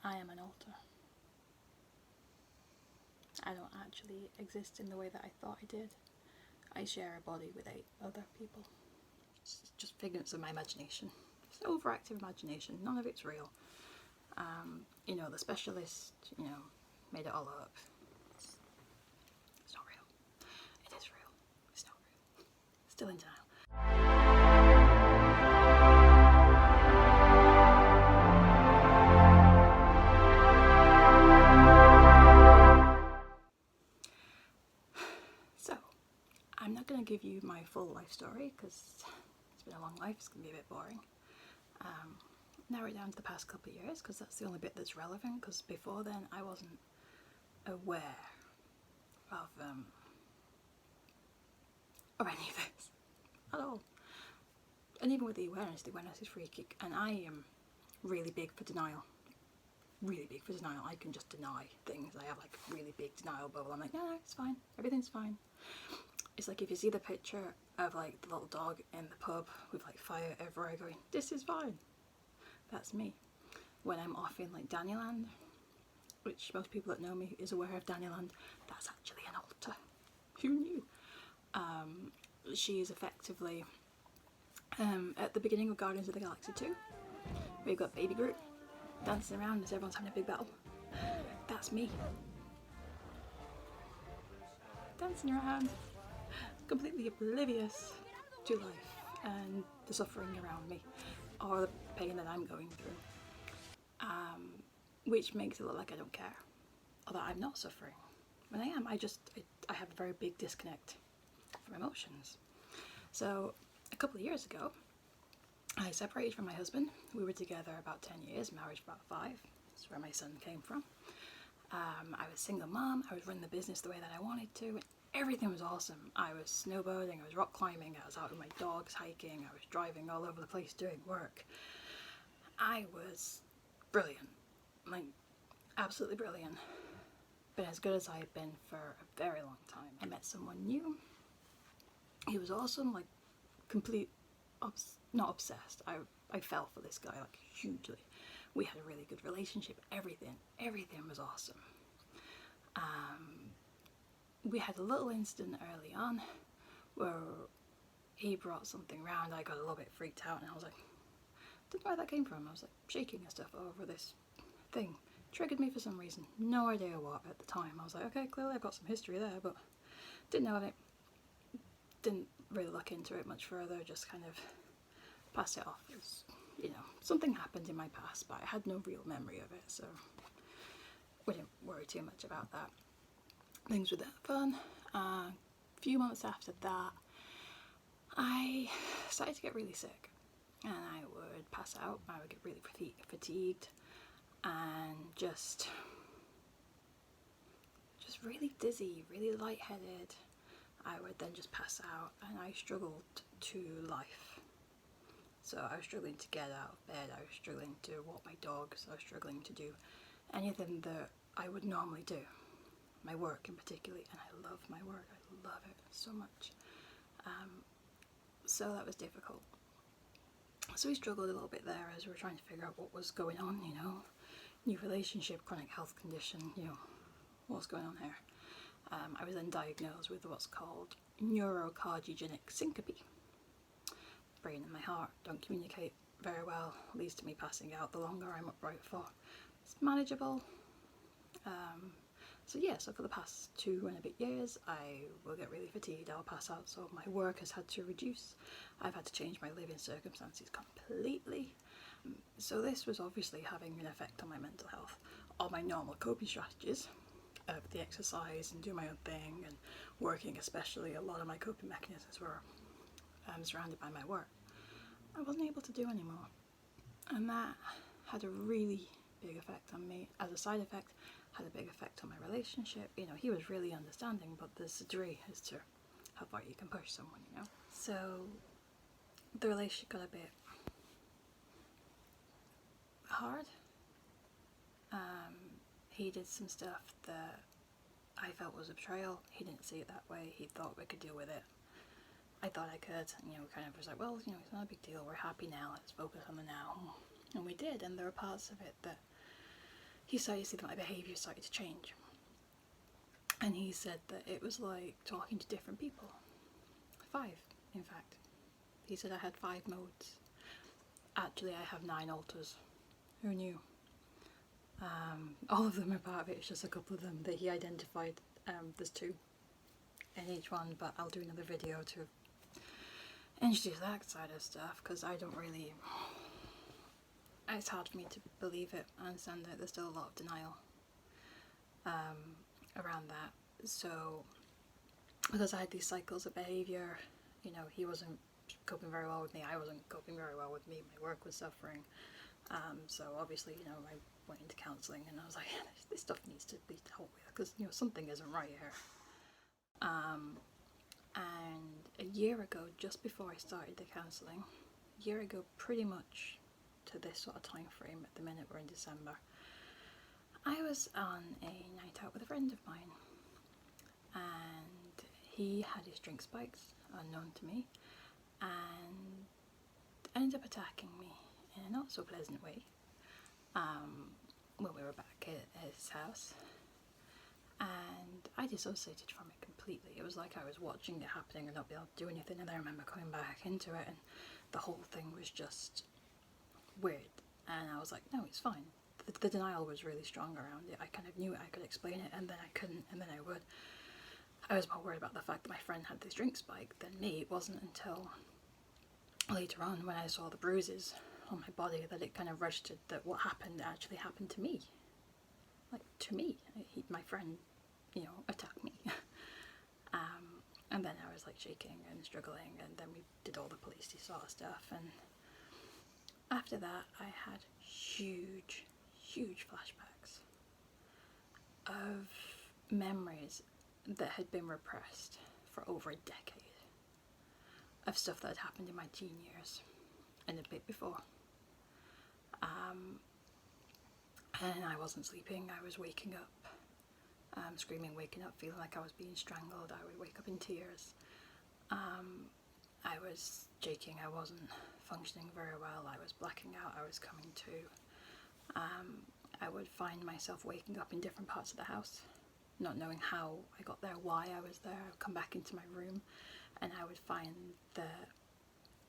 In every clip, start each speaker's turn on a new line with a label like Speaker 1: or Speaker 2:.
Speaker 1: I am an alter. I don't actually exist in the way that I thought I did. I share a body with 8 other people. It's just figments of my imagination. It's overactive imagination. None of it's real. You know, the specialist, you know, made it all up. It's not real. It is real. It's not real. Still in denial. So, I'm not going to give you my full life story because it's been a long life. It's going to be a bit boring. Narrow it down to the past couple of years because that's the only bit that's relevant, because before then I wasn't aware of any of this at all. And even with the awareness is freaky, and I am really big for denial. Really big for denial. I can just deny things. I have like a really big denial bubble. I'm like, no, it's fine. Everything's fine. It's like if you see the picture of like the little dog in the pub with like fire everywhere going, this is fine. That's me. When I'm off in like Danni land, which most people that know me is aware of Danni land, that's actually an altar. Who knew? She is effectively at the beginning of Guardians of the Galaxy 2. We've got Baby Groot dancing around as everyone's having a big battle. That's me. Dancing around, completely oblivious to life and the suffering around me, or the pain that I'm going through, which makes it look like I don't care, or that I'm not suffering. When I am, I have a very big disconnect from emotions. So a couple of years ago, I separated from my husband. We were together about 10 years, married for about 5. That's where my son came from. I was a single mom. I was running the business the way that I wanted to. And everything was awesome. I was snowboarding, I was rock climbing, I was out with my dogs hiking, I was driving all over the place doing work. I was brilliant, like absolutely brilliant. Been as good as I had been for a very long time. I met someone new. He was awesome, like not obsessed. I fell for this guy like hugely. We had a really good relationship. Everything was awesome. We had a little incident early on where he brought something round. I got a little bit freaked out and I was like, don't know where that came from. I was like shaking and stuff over this thing. Triggered me for some reason. No idea what at the time. I was like, okay, clearly I've got some history there, but didn't know it. Didn't really look into it much further, just kind of passed it off as, you know, something happened in my past, but I had no real memory of it, so we didn't worry too much about that. Things were that fun. A few months after that, I started to get really sick, and I would pass out. I would get really fatigued, and just really dizzy, really lightheaded. I would then just pass out, and I struggled to life. So I was struggling to get out of bed, I was struggling to walk my dogs, I was struggling to do anything that I would normally do. My work in particular, and I love my work, I love it so much. So that was difficult. So we struggled a little bit there as we were trying to figure out what was going on, you know. New relationship, chronic health condition, you know, what's going on here. I was then diagnosed with what's called neurocardiogenic syncope. Brain and my heart don't communicate very well, leads to me passing out the longer I'm upright for. It's manageable. So for the past 2 and a bit years, I will get really fatigued, I'll pass out, so my work has had to reduce. I've had to change my living circumstances completely. So this was obviously having an effect on my mental health. All my normal coping strategies of the exercise and do my own thing and working especially, a lot of my coping mechanisms were surrounded by my work. I wasn't able to do anymore, and that had a really big effect on me. As a side effect, had a big effect on my relationship. You know, he was really understanding, but there's a degree as to how far you can push someone, you know. So the relationship got a bit hard. He did some stuff that I felt was a betrayal. He didn't see it that way. He thought we could deal with it. I thought I could, and, you know, kind of was like, well, you know, it's not a big deal. We're happy now. Let's focus on the now. And we did, and there were parts of it that he started to see that my behaviour started to change. And he said that it was like talking to different people. 5, in fact. He said I had 5 modes. Actually, I have 9 alters. Who knew? All of them are part of it, it's just a couple of them that he identified. There's 2 in each one, but I'll do another video to introduce that side of stuff, because I don't really... It's hard for me to believe it. I understand that there's still a lot of denial around that. So, because I had these cycles of behaviour, you know, he wasn't coping very well with me, I wasn't coping very well with me, my work was suffering. So obviously, you know, I went into counselling and I was like, this stuff needs to be dealt with, because, you know, something isn't right here. And a year ago, just before I started the counselling, a year ago pretty much to this sort of time frame, at the minute we're in December, I was on a night out with a friend of mine, and he had his drink spikes, unknown to me, and ended up attacking me in a not so pleasant way when we were back at his house, and I dissociated from it completely. It was like I was watching it happening and not be able to do anything, and I remember coming back into it and the whole thing was just weird, and I was like, no, it's fine. The denial was really strong around it. I kind of knew it, I could explain it, and then I couldn't, and then I would. I was more worried about the fact that my friend had this drink spike than me. It wasn't until later on, when I saw the bruises on my body, that it kind of registered that what happened actually happened to me. Like, to me. My friend, you know, attacked me. And then I was like shaking and struggling, and then we did all the police sort of stuff, and after that I had huge flashbacks of memories that had been repressed for over a decade, of stuff that had happened in my teen years and a bit before. And I wasn't sleeping, I was waking up, screaming, waking up, feeling like I was being strangled. I would wake up in tears. I was shaking, I wasn't functioning very well, I was blacking out, I was coming to. I would find myself waking up in different parts of the house, not knowing how I got there, why I was there. I would come back into my room and I would find that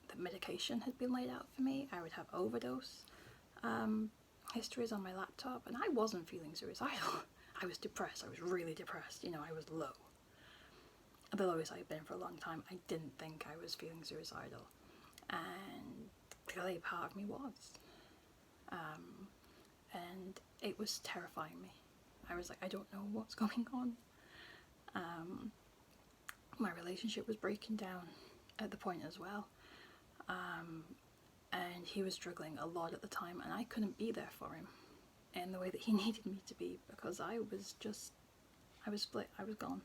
Speaker 1: the medication had been laid out for me. I would have overdose histories on my laptop, and I wasn't feeling suicidal. I was depressed, I was really depressed, you know, I was low. The lowest I had been for a long time. I didn't think I was feeling suicidal, and clearly part of me was. And it was terrifying me. I was like, I don't know what's going on. My relationship was breaking down at the point as well. And he was struggling a lot at the time, and I couldn't be there for him in the way that he needed me to be, because I was split, I was gone.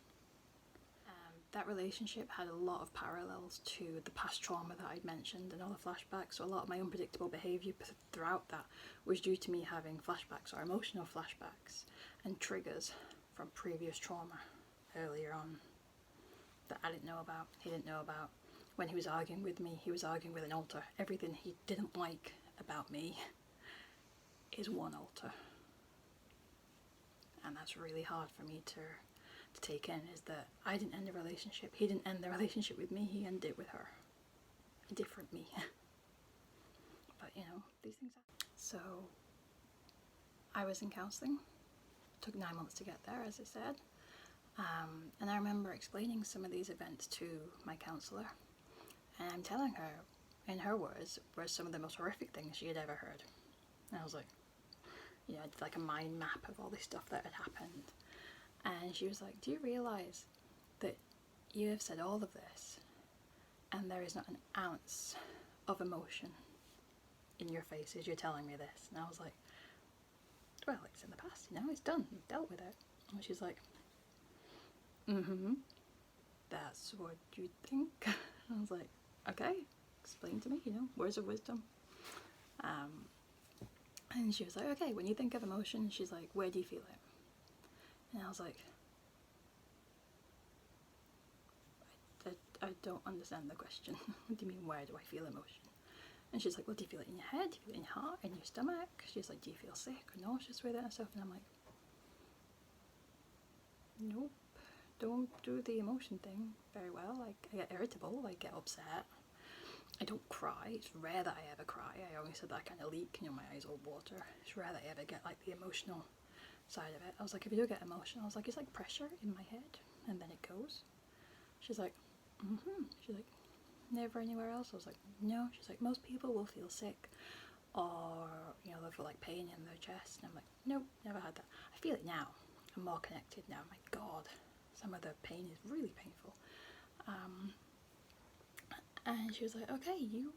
Speaker 1: That relationship had a lot of parallels to the past trauma that I'd mentioned and all the flashbacks, so a lot of my unpredictable behaviour throughout that was due to me having flashbacks or emotional flashbacks and triggers from previous trauma earlier on that I didn't know about, he didn't know about. When he was arguing with me, he was arguing with an alter. Everything he didn't like about me is one alter. And that's really hard for me to take in, is that I didn't end the relationship. He didn't end the relationship with me, he ended it with her. A different me. But you know, these things happen. So I was in counselling. It took 9 months to get there, as I said. And I remember explaining some of these events to my counsellor, and I'm telling her, in her words, were some of the most horrific things she had ever heard. And I was like, you know, it's like a mind map of all this stuff that had happened. And she was like, do you realise that you have said all of this and there is not an ounce of emotion in your face as you're telling me this? And I was like, well, it's in the past, you know, it's done, you've dealt with it. And she's like, that's what you think? I was like, okay, explain to me, you know, words of wisdom. And she was like, okay, when you think of emotion, she's like, where do you feel it? And I was like, I don't understand the question. What do you mean, where do I feel emotion? And she's like, well, do you feel it in your head? Do you feel it in your heart, in your stomach? She's like, do you feel sick or nauseous with it and stuff? And I'm like, nope, don't do the emotion thing very well. Like, I get irritable, I get upset. I don't cry. It's rare that I ever cry. I always said that kind of leak, you know, my eyes all water. It's rare that I ever get like the emotional side of it. I was like, if you do get emotional, I was like, it's like pressure in my head and then it goes. She's like, She's like, never anywhere else? I was like, no. She's like, most people will feel sick or, you know, they'll feel like pain in their chest. And I'm like, nope, never had that. I feel it now. I'm more connected now. My God, some of the pain is really painful. And she was like, okay, you're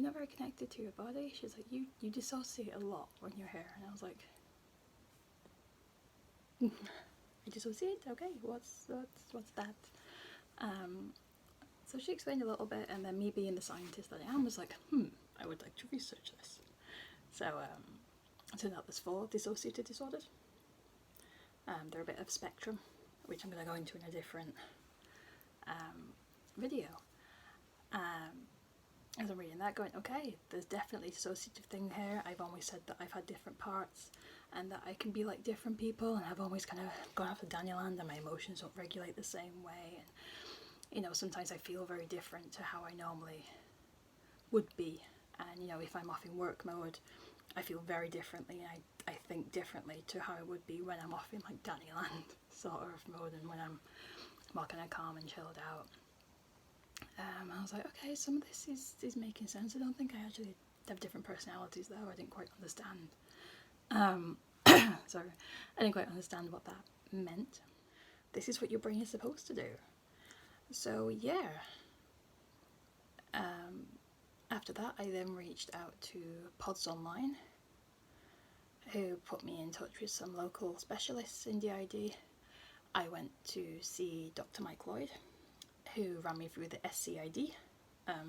Speaker 1: not very connected to your body. She's like, you dissociate a lot when you're here. And I was like, I dissociate? Okay, what's that? So she explained a little bit, and then me being the scientist that I am was like, I would like to research this. So it turned out there's 4 dissociative disorders. They're a bit of spectrum, which I'm going to go into in a different video. As I'm reading that, going, okay, there's definitely a dissociative thing here. I've always said that I've had different parts and that I can be like different people, and I've always kind of gone off to Danni land and my emotions don't regulate the same way, and you know, sometimes I feel very different to how I normally would be, and you know, if I'm off in work mode, I feel very differently, and I think differently to how I would be when I'm off in like Danni land sort of mode, and when I'm more kind of calm and chilled out. I was like, okay, some of this is making sense. I don't think I actually have different personalities though. I didn't quite understand. Sorry, I didn't quite understand what that meant. This is what your brain is supposed to do. So yeah. After that, I then reached out to Pods Online, who put me in touch with some local specialists in DID. I went to see Dr. Mike Lloyd, who ran me through the SCID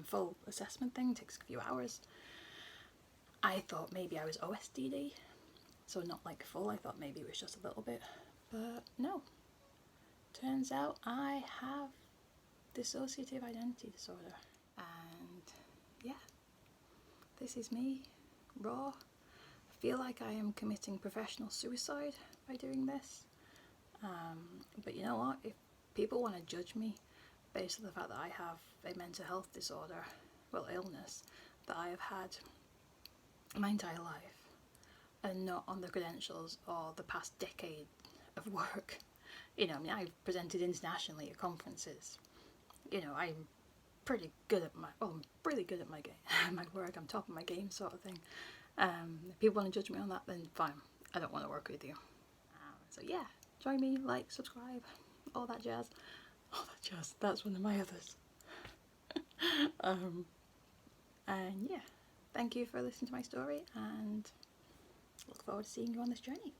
Speaker 1: full assessment thing. Takes a few hours. I thought maybe I was OSDD, so not like full. I thought maybe it was just a little bit, but no. Turns out I have dissociative identity disorder, and yeah, this is me, raw. I feel like I am committing professional suicide by doing this, but you know what, if people want to judge me based on the fact that I have a mental health disorder, well, illness, that I have had my entire life, and not on the credentials or the past decade of work. You know, I mean, I've presented internationally at conferences. You know, I'm pretty good at my, I'm really good at my game, my work. I'm top of my game, sort of thing. If people want to judge me on that, then fine. I don't want to work with you. So yeah, join me, like, subscribe, all that jazz. All that jazz. That's one of my others. And yeah, thank you for listening to my story, and look forward to seeing you on this journey.